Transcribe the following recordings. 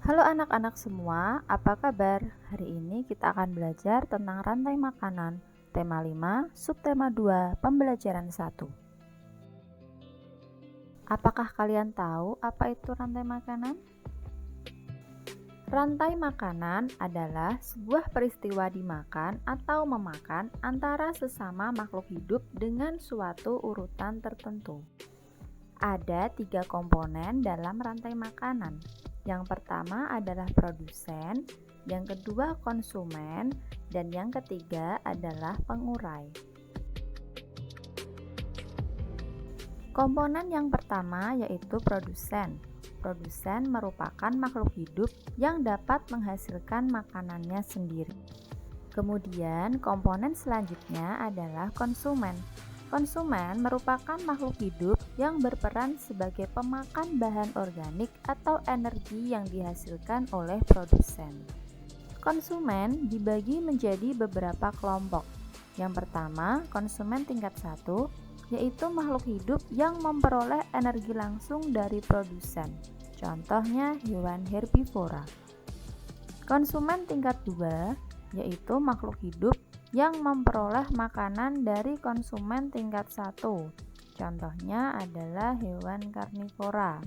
Halo anak-anak semua, apa kabar? Hari ini kita akan belajar tentang rantai makanan, tema 5, subtema 2, pembelajaran 1. Apakah kalian tahu apa itu rantai makanan? Rantai makanan adalah sebuah peristiwa dimakan atau memakan antara sesama makhluk hidup dengan suatu urutan tertentu. Ada 3 komponen dalam rantai makanan. Yang pertama adalah produsen, yang kedua konsumen, dan yang ketiga adalah pengurai. Komponen yang pertama yaitu produsen. Produsen merupakan makhluk hidup yang dapat menghasilkan makanannya sendiri. Kemudian komponen selanjutnya adalah konsumen. Konsumen merupakan makhluk hidup yang berperan sebagai pemakan bahan organik atau energi yang dihasilkan oleh produsen. Konsumen dibagi menjadi beberapa kelompok. Yang pertama, konsumen tingkat 1, yaitu makhluk hidup yang memperoleh energi langsung dari produsen. Contohnya hewan herbivora. Konsumen tingkat 2, yaitu makhluk hidup yang memperoleh makanan dari konsumen tingkat 1. Contohnya adalah hewan karnivora.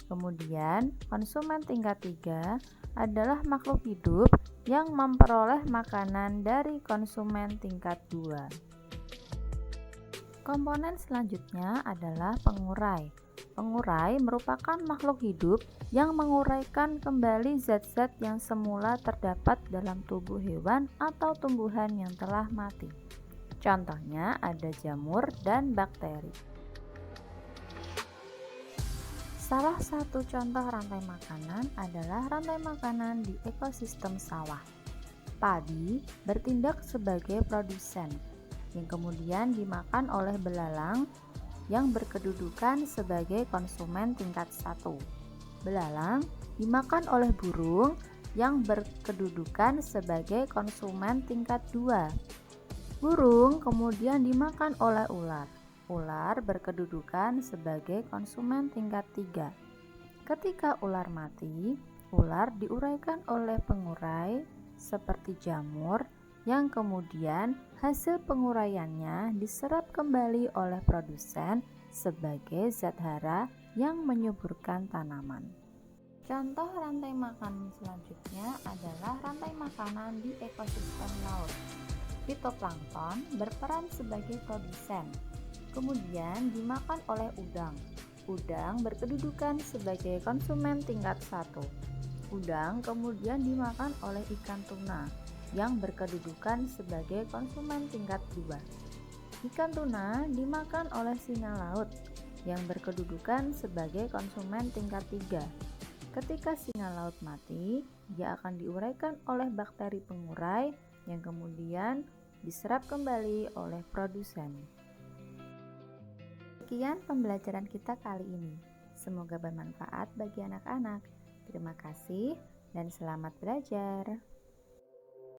Kemudian, konsumen tingkat 3 adalah makhluk hidup yang memperoleh makanan dari konsumen tingkat 2. Komponen selanjutnya adalah pengurai. Pengurai merupakan makhluk hidup yang menguraikan kembali zat-zat yang semula terdapat dalam tubuh hewan atau tumbuhan yang telah mati. Contohnya ada jamur dan bakteri. Salah satu contoh rantai makanan adalah rantai makanan di ekosistem sawah. Padi bertindak sebagai produsen, yang kemudian dimakan oleh belalang yang berkedudukan sebagai konsumen tingkat 1. Belalang dimakan oleh burung yang berkedudukan sebagai konsumen tingkat 2. Burung kemudian dimakan oleh ular. Ular berkedudukan sebagai konsumen tingkat 3. Ketika ular mati, ular diuraikan oleh pengurai seperti jamur yang kemudian hasil penguraiannya diserap kembali oleh produsen sebagai zat hara yang menyuburkan tanaman. Contoh rantai makanan selanjutnya adalah rantai makanan di ekosistem laut. Fitoplankton berperan sebagai produsen, kemudian dimakan oleh udang. Udang berkedudukan sebagai konsumen tingkat 1. Udang kemudian dimakan oleh ikan tuna yang berkedudukan sebagai konsumen tingkat 2. Ikan tuna dimakan oleh singa laut yang berkedudukan sebagai konsumen tingkat 3. Ketika singa laut mati, dia akan diuraikan oleh bakteri pengurai yang kemudian diserap kembali oleh produsen. Sekian pembelajaran kita kali ini. Semoga bermanfaat bagi anak-anak. Terima kasih dan selamat belajar.